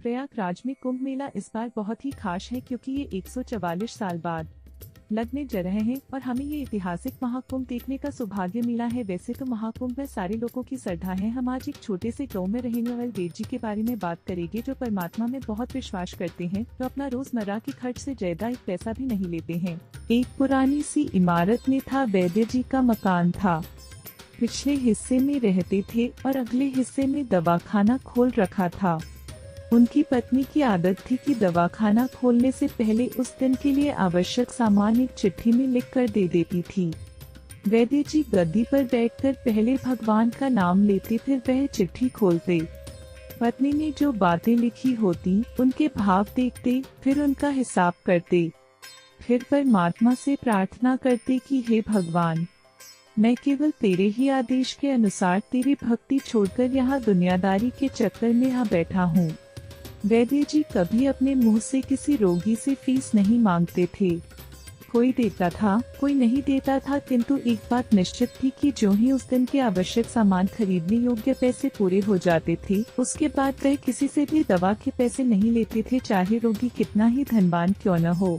प्रयागराज में कुंभ मेला इस बार बहुत ही खास है क्योंकि ये 144 साल बाद लगने जा रहे हैं और हमें ये ऐतिहासिक महाकुंभ देखने का सौभाग्य मिला है। वैसे तो महाकुंभ में सारे लोगों की श्रद्धा है। हम आज एक छोटे से गांव में रहने वाले देव जी के बारे में बात करेंगे जो परमात्मा में बहुत विश्वास करते हैं, तो अपना रोजमर्रा के खर्च से ज्यादा एक पैसा भी नहीं लेते हैं। एक पुरानी सी इमारत में था वैद्य जी का मकान था। पिछले हिस्से में रहते थे और अगले हिस्से में दवाखाना खोल रखा था। उनकी पत्नी की आदत थी कि दवाखाना खोलने से पहले उस दिन के लिए आवश्यक सामान एक चिट्ठी में लिखकर दे देती थी। वैद्य जी गद्दी पर बैठकर पहले भगवान का नाम लेते, फिर वह चिट्ठी खोलते। पत्नी ने जो बातें लिखी होती उनके भाव देखते, फिर उनका हिसाब करते, फिर परमात्मा से प्रार्थना करते कि हे भगवान, मैं केवल तेरे ही आदेश के अनुसार तेरी भक्ति छोड़कर यहाँ दुनियादारी के चक्कर में आ बैठा हूँ। वैद्य जी कभी अपने मुंह से किसी रोगी से फीस नहीं मांगते थे। कोई देता था, कोई नहीं देता था, किंतु एक बात निश्चित थी कि जो ही उस दिन के आवश्यक सामान खरीदने योग्य पैसे पूरे हो जाते थे, उसके बाद वह किसी से भी दवा के पैसे नहीं लेते थे, चाहे रोगी कितना ही धनवान क्यों न हो।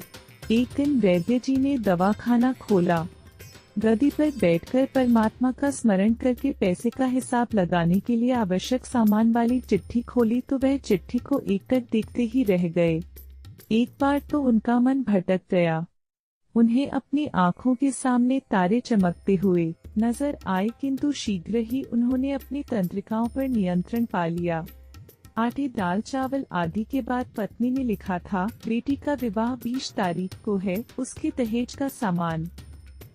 एक दिन वैद्य जी ने दवाखाना खोला। गद्दी पर बैठकर परमात्मा का स्मरण करके पैसे का हिसाब लगाने के लिए आवश्यक सामान वाली चिट्ठी खोली तो वह चिट्ठी को एकटक देखते ही रह गए। एक बार तो उनका मन भटक गया। उन्हें अपनी आंखों के सामने तारे चमकते हुए नजर आए, किंतु शीघ्र ही उन्होंने अपनी तंत्रिकाओं पर नियंत्रण पा लिया। आटे, दाल, चावल आदि के बाद पत्नी ने लिखा था, बेटी का विवाह 20 तारीख को है, उसके दहेज का सामान।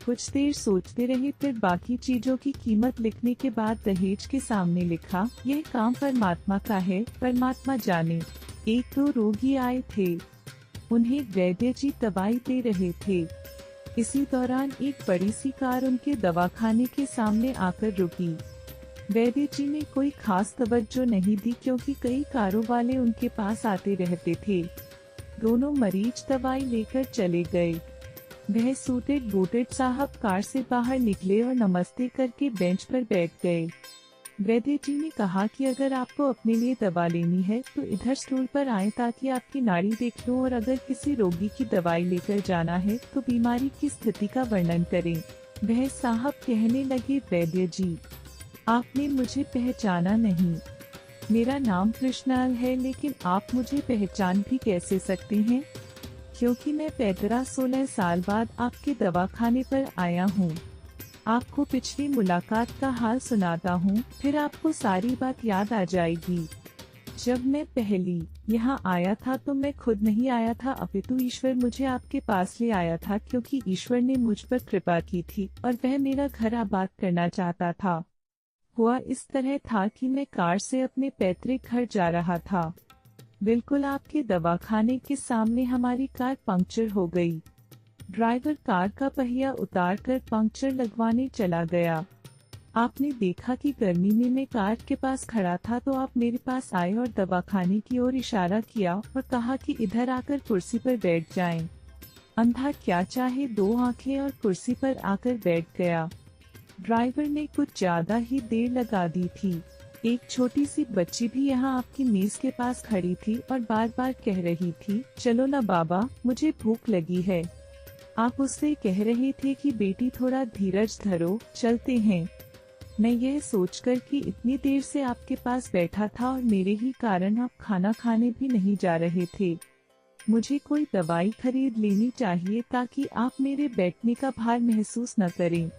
कुछ देर सोचते रहे, फिर बाकी चीजों की कीमत लिखने के बाद दहेज के सामने लिखा, यह काम परमात्मा का है, परमात्मा जाने। 1-2 रोगी आए थे, उन्हें वैद्य जी दवाई दे रहे थे। इसी दौरान एक बड़ी सी कार उनके दवाखाने के सामने आकर रुकी। वैद्य जी ने कोई खास तवज्जो नहीं दी क्योंकि कई कारों वाले उनके पास आते रहते थे। दोनों मरीज दवाई लेकर चले गए। वह सूटेड बूटेड साहब कार से बाहर निकले और नमस्ते करके बेंच पर बैठ गए। वैद्य जी ने कहा कि अगर आपको अपने लिए दवा लेनी है तो इधर स्टूल पर आए ताकि आपकी नाड़ी देख लो, और अगर किसी रोगी की दवाई लेकर जाना है तो बीमारी की स्थिति का वर्णन करें। वह साहब कहने लगे, वैद्य जी, आपने मुझे पहचाना नहीं। मेरा नाम कृष्णाल है, लेकिन आप मुझे पहचान भी कैसे सकते हैं, क्योंकि मैं 15-16 साल बाद आपके दवाखाने पर आया हूँ। आपको पिछली मुलाकात का हाल सुनाता हूँ, फिर आपको सारी बात याद आ जाएगी। जब मैं पहली यहाँ आया था तो मैं खुद नहीं आया था, अपितु ईश्वर मुझे आपके पास ले आया था, क्योंकि ईश्वर ने मुझ पर कृपा की थी और वह मेरा घर आबाद करना चाहता था। हुआ इस तरह था कि मैं कार से अपने पैतृक घर जा रहा था। बिल्कुल आपके दवाखाने के सामने हमारी कार पंक्चर हो गई। ड्राइवर कार का पहिया उतारकर पंक्चर लगवाने चला गया। आपने देखा कि गर्मी में मैं कार के पास खड़ा था तो आप मेरे पास आए और दवाखाने की ओर इशारा किया और कहा कि इधर आकर कुर्सी पर बैठ जाएं। अंधा क्या चाहे, 2 आंखें और कुर्सी पर आकर बैठ गया। ड्राइवर ने कुछ ज्यादा ही देर लगा दी थी। एक छोटी सी बच्ची भी यहाँ आपकी मेज के पास खड़ी थी और बार बार कह रही थी, चलो ना बाबा, मुझे भूख लगी है। आप उससे कह रहे थे कि बेटी थोड़ा धीरज धरो, चलते हैं। मैं यह सोचकर कि इतनी देर से आपके पास बैठा था और मेरे ही कारण आप खाना खाने भी नहीं जा रहे थे, मुझे कोई दवाई खरीद लेनी चाहिए ताकि आप मेरे बैठने का भार महसूस न करें।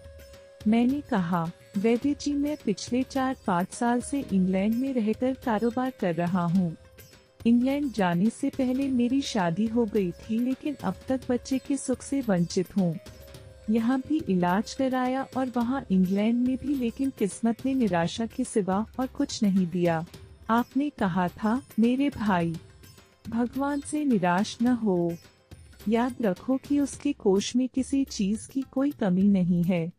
मैंने कहा, वैद्य जी, मैं पिछले 4-5 साल से इंग्लैंड में रहकर कारोबार कर रहा हूँ। इंग्लैंड जाने से पहले मेरी शादी हो गई थी, लेकिन अब तक बच्चे के सुख से वंचित हूँ। यहाँ भी इलाज कराया और वहाँ इंग्लैंड में भी, लेकिन किस्मत ने निराशा के सिवा और कुछ नहीं दिया। आपने कहा था, मेरे भाई, भगवान से निराश न हो। याद रखो कि उसके कोष में किसी चीज की कोई कमी नहीं है।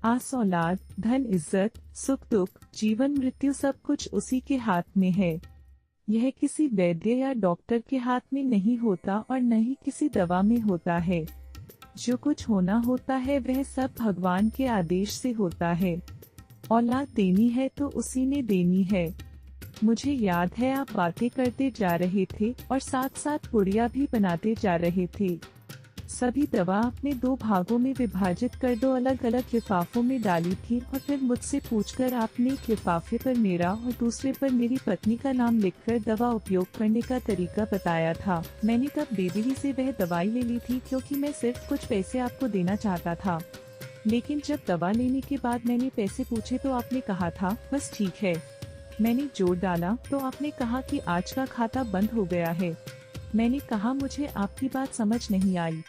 आस औलाद, धन, इज्जत, सुख दुख, जीवन मृत्यु, सब कुछ उसी के हाथ में है। यह किसी वैद्य या डॉक्टर के हाथ में नहीं होता और न ही किसी दवा में होता है। जो कुछ होना होता है वह सब भगवान के आदेश से होता है। औलाद देनी है तो उसी ने देनी है। मुझे याद है आप बातें करते जा रहे थे और साथ साथ गुड़िया भी बनाते जा रहे थे। सभी दवा अपने दो भागों में विभाजित कर दो अलग अलग लिफाफों में डाली थी और फिर मुझसे पूछकर आपने एक लिफाफे पर मेरा और दूसरे पर मेरी पत्नी का नाम लिखकर दवा उपयोग करने का तरीका बताया था। मैंने तब बेदिली से वह दवाई ले ली थी क्योंकि मैं सिर्फ कुछ पैसे आपको देना चाहता था। लेकिन जब दवा लेने के बाद मैंने पैसे पूछे तो आपने कहा था बस ठीक है। मैंने जोर डाला तो आपने कहा कि आज का खाता बंद हो गया है। मैंने कहा मुझे आपकी बात समझ नहीं आई।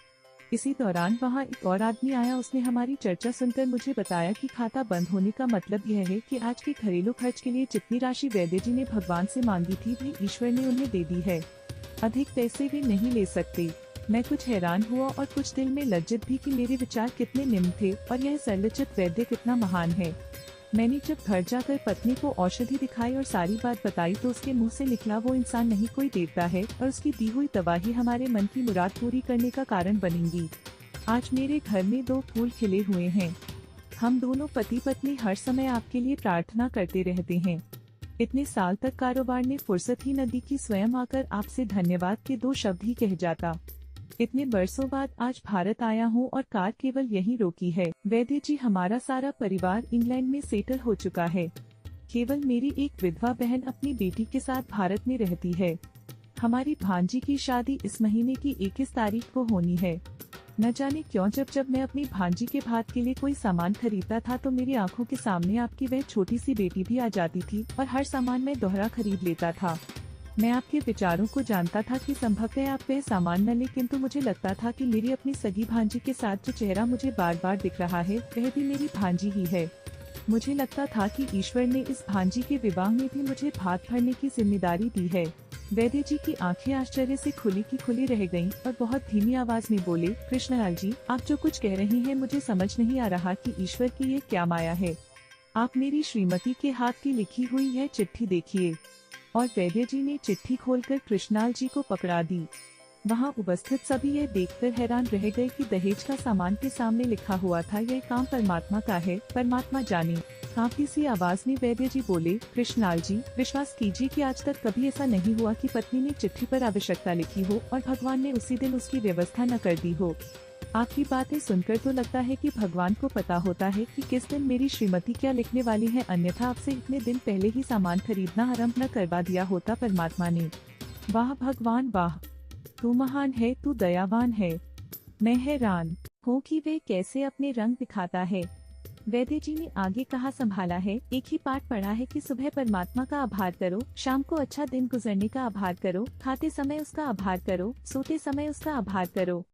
इसी दौरान वहाँ एक और आदमी आया, उसने हमारी चर्चा सुनकर मुझे बताया कि खाता बंद होने का मतलब यह है कि आज के घरेलू खर्च के लिए जितनी राशि वैद्य जी ने भगवान से मांगी थी वह ईश्वर ने उन्हें दे दी है। अधिक पैसे भी नहीं ले सकते। मैं कुछ हैरान हुआ और कुछ दिल में लज्जित भी कि मेरे विचार कितने निम्न थे और यह सरलचित वैद्य कितना महान है। मैंने जब घर जाकर पत्नी को औषधि दिखाई और सारी बात बताई तो उसके मुंह से निकला वो इंसान नहीं कोई देवता है और उसकी दी हुई दवा ही हमारे मन की मुराद पूरी करने का कारण बनेंगी। आज मेरे घर में 2 फूल खिले हुए हैं। हम दोनों पति पत्नी हर समय आपके लिए प्रार्थना करते रहते हैं। इतने साल तक कारोबार ने फुर्सत ही न दी कि स्वयं आकर आपसे धन्यवाद के 2 शब्द ही कह जाता। इतने बरसों बाद आज भारत आया हूँ और कार केवल यहीं रोकी है। वैद्य जी, हमारा सारा परिवार इंग्लैंड में सेटल हो चुका है। केवल मेरी एक विधवा बहन अपनी बेटी के साथ भारत में रहती है। हमारी भांजी की शादी इस महीने की 21 तारीख को होनी है। न जाने क्यों जब मैं अपनी भांजी के भात के लिए कोई सामान खरीदता था तो मेरी आंखों के सामने आपकी वह छोटी सी बेटी भी आ जाती थी और हर सामान मैं दोहरा खरीद लेता था। मैं आपके विचारों को जानता था कि संभवतः आप वह सामान न ले, किंतु मुझे लगता था कि मेरी अपनी सगी भांजी के साथ जो चेहरा मुझे बार बार दिख रहा है वह भी मेरी भांजी ही है। मुझे लगता था कि ईश्वर ने इस भांजी के विवाह में भी मुझे भात भरने की जिम्मेदारी दी है। वैद्य जी की आंखें आश्चर्य से खुली की खुली रह गईं और बहुत धीमी आवाज में बोले, कृष्णलाल जी, आप जो कुछ कह रही हैं मुझे समझ नहीं आ रहा कि ईश्वर की ये क्या माया है। आप मेरी श्रीमती के हाथ की लिखी हुई यह चिट्ठी देखिए। और वैद्य जी ने चिट्ठी खोलकर कृष्णाल जी को पकड़ा दी। वहां उपस्थित सभी यह देखकर हैरान रह गए कि दहेज का सामान के सामने लिखा हुआ था, यह काम परमात्मा का है, परमात्मा जाने। काफी सी आवाज में वैद्य जी बोले, कृष्णाल जी, विश्वास कीजिए कि आज तक कभी ऐसा नहीं हुआ कि पत्नी ने चिट्ठी पर आवश्यकता लिखी हो और भगवान ने उसी दिन उसकी व्यवस्था न कर दी हो। आपकी बातें सुनकर तो लगता है कि भगवान को पता होता है कि किस दिन मेरी श्रीमती क्या लिखने वाली है, अन्यथा आपसे इतने दिन पहले ही सामान खरीदना आरंभ न करवा दिया होता परमात्मा ने। वाह भगवान वाह, तू महान है, तू दयावान है। मैं हैरान हूँ कि वह कैसे अपने रंग दिखाता है। वैद्य जी ने आगे कहा, संभाला है, एक ही पाठ पढ़ा है कि सुबह परमात्मा का आभार करो, शाम को अच्छा दिन गुजरने का आभार करो, खाते समय उसका आभार करो, सोते समय उसका आभार करो।